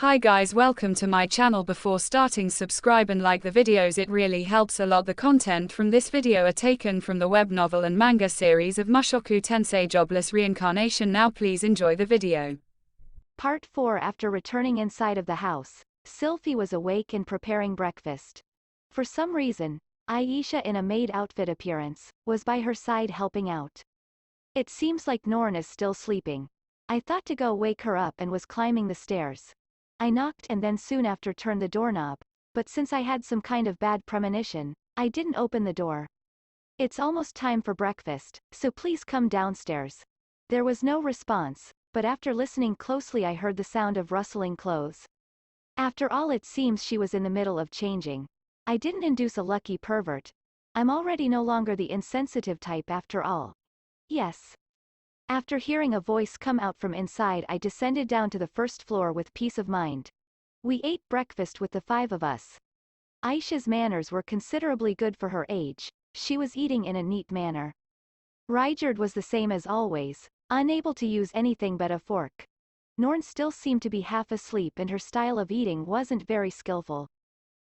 Hi guys, welcome to my channel. Before starting, subscribe and like the videos, it really helps a lot. The content from this video are taken from the web novel and manga series of Mushoku Tensei Jobless Reincarnation. Now please enjoy the video. Part 4. After returning inside of the house, Sylphy was awake and preparing breakfast. For some reason, Aisha, in a maid outfit appearance, was by her side helping out. It seems like Norn is still sleeping. I thought to go wake her up and was climbing the stairs. I knocked and then soon after turned the doorknob, but since I had some kind of bad premonition, I didn't open the door. It's almost time for breakfast, so please come downstairs. There was no response, but after listening closely I heard the sound of rustling clothes. After all, it seems she was in the middle of changing. I didn't induce a lucky pervert. I'm already no longer the insensitive type after all. Yes. After hearing a voice come out from inside, I descended down to the first floor with peace of mind. We ate breakfast with the five of us. Aisha's manners were considerably good for her age. She was eating in a neat manner. Ruijerd was the same as always, unable to use anything but a fork. Norn still seemed to be half asleep and her style of eating wasn't very skillful.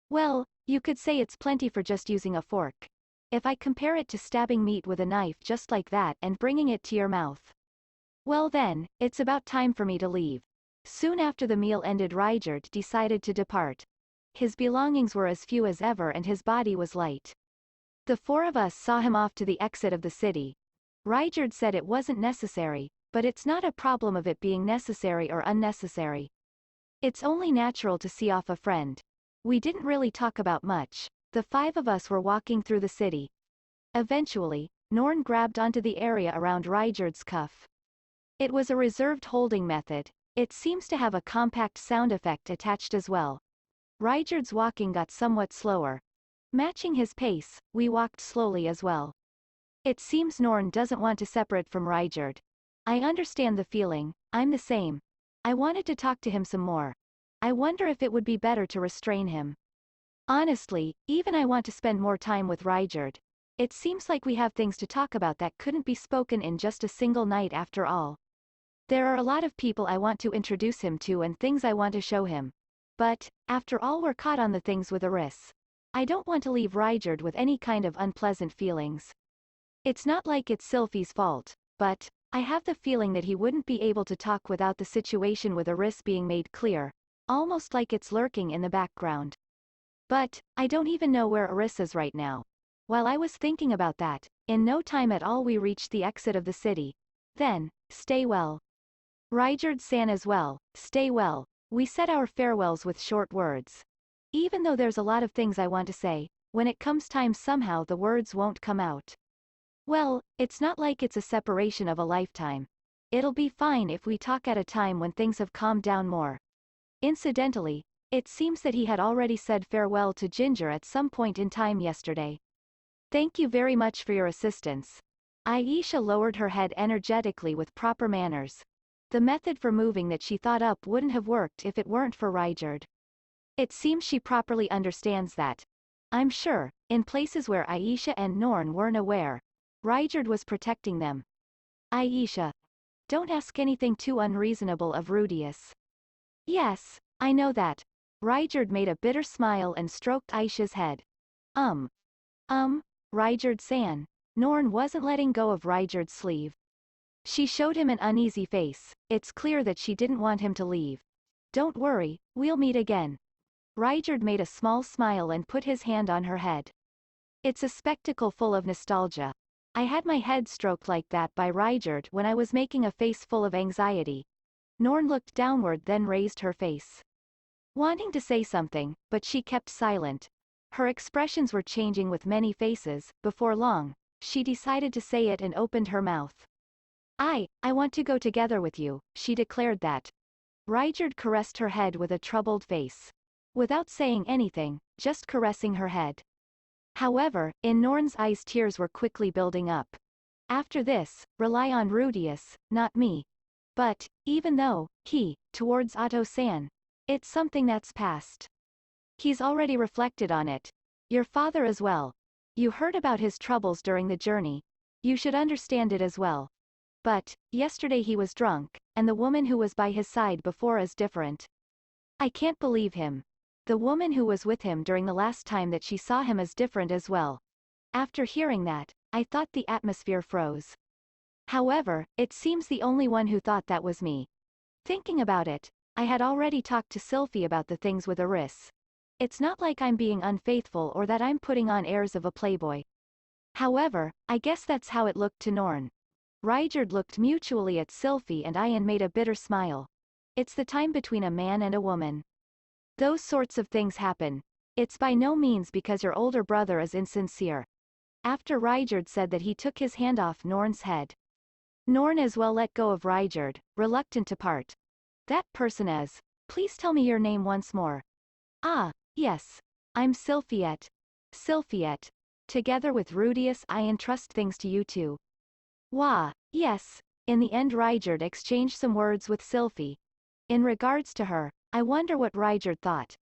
Well, you could say it's plenty for just using a fork. If I compare it to stabbing meat with a knife just like that and bringing it to your mouth. Well then, it's about time for me to leave. Soon after the meal ended, Ruijerd decided to depart. His belongings were as few as ever and his body was light. The four of us saw him off to the exit of the city. Ruijerd said it wasn't necessary, but it's not a problem of it being necessary or unnecessary. It's only natural to see off a friend. We didn't really talk about much. The five of us were walking through the city. Eventually, Norn grabbed onto the area around Ruijerd's cuff. It was a reserved holding method. It seems to have a compact sound effect attached as well. Ruijerd's walking got somewhat slower. Matching his pace, we walked slowly as well. It seems Norn doesn't want to separate from Ruijerd. I understand the feeling, I'm the same. I wanted to talk to him some more. I wonder if it would be better to restrain him. Honestly, even I want to spend more time with Ruijerd. It seems like we have things to talk about that couldn't be spoken in just a single night after all. There are a lot of people I want to introduce him to and things I want to show him. But, after all, we're caught on the things with Eris. I don't want to leave Ruijerd with any kind of unpleasant feelings. It's not like it's Sylphy's fault, but I have the feeling that he wouldn't be able to talk without the situation with Eris being made clear, almost like it's lurking in the background. But, I don't even know where Eris is right now. While I was thinking about that, in no time at all we reached the exit of the city. Then, stay well. Ruijerd-san as well, stay well. We said our farewells with short words. Even though there's a lot of things I want to say, when it comes time somehow the words won't come out. Well, it's not like it's a separation of a lifetime. It'll be fine if we talk at a time when things have calmed down more. Incidentally, it seems that he had already said farewell to Ginger at some point in time yesterday. Thank you very much for your assistance. Aisha lowered her head energetically with proper manners. The method for moving that she thought up wouldn't have worked if it weren't for Ruijerd. It seems she properly understands that. I'm sure, in places where Aisha and Norn weren't aware, Ruijerd was protecting them. Aisha. Don't ask anything too unreasonable of Rudeus. Yes, I know that. Ruijerd made a bitter smile and stroked Aisha's head. Ruijerd-san. Norn wasn't letting go of Ruijerd's sleeve. She showed him an uneasy face. It's clear that she didn't want him to leave. Don't worry, we'll meet again. Ruijerd made a small smile and put his hand on her head. It's a spectacle full of nostalgia. I had my head stroked like that by Ruijerd when I was making a face full of anxiety. Norn looked downward, then raised her face, wanting to say something, but she kept silent. Her expressions were changing with many faces. Before long, she decided to say it and opened her mouth. I want to go together with you, she declared that. Ruijerd caressed her head with a troubled face. Without saying anything, just caressing her head. However, in Norn's eyes tears were quickly building up. After this, rely on Rudeus, not me. But, even though, towards Otto-san, it's something that's past. He's already reflected on it. Your father as well. You heard about his troubles during the journey. You should understand it as well. But, yesterday he was drunk, and the woman who was by his side before is different. I can't believe him. The woman who was with him during the last time that she saw him is different as well. After hearing that, I thought the atmosphere froze. However, it seems the only one who thought that was me. Thinking about it, I had already talked to Sylphy about the things with Eris. It's not like I'm being unfaithful or that I'm putting on airs of a playboy. However, I guess that's how it looked to Norn. Ruijerd looked mutually at Sylphy and I and made a bitter smile. It's the time between a man and a woman. Those sorts of things happen. It's by no means because your older brother is insincere. After Ruijerd said that he took his hand off Norn's head. Norn as well let go of Ruijerd, reluctant to part. That person is. Please tell me your name once more. Ah, yes. I'm Sylphyette. Sylphyette. Together with Rudeus I entrust things to you too. Wah, yes. In the end Ruijerd exchanged some words with Sylphy. In regards to her, I wonder what Ruijerd thought.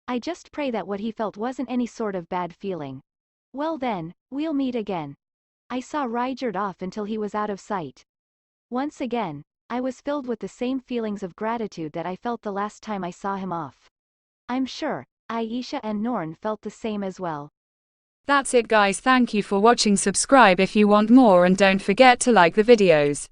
I just pray that what he felt wasn't any sort of bad feeling. Well then, we'll meet again. I saw Ruijerd off until he was out of sight. Once again, I was filled with the same feelings of gratitude that I felt the last time I saw him off. I'm sure, Aisha and Norn felt the same as well. That's it guys, thank you for watching, subscribe if you want more and don't forget to like the videos.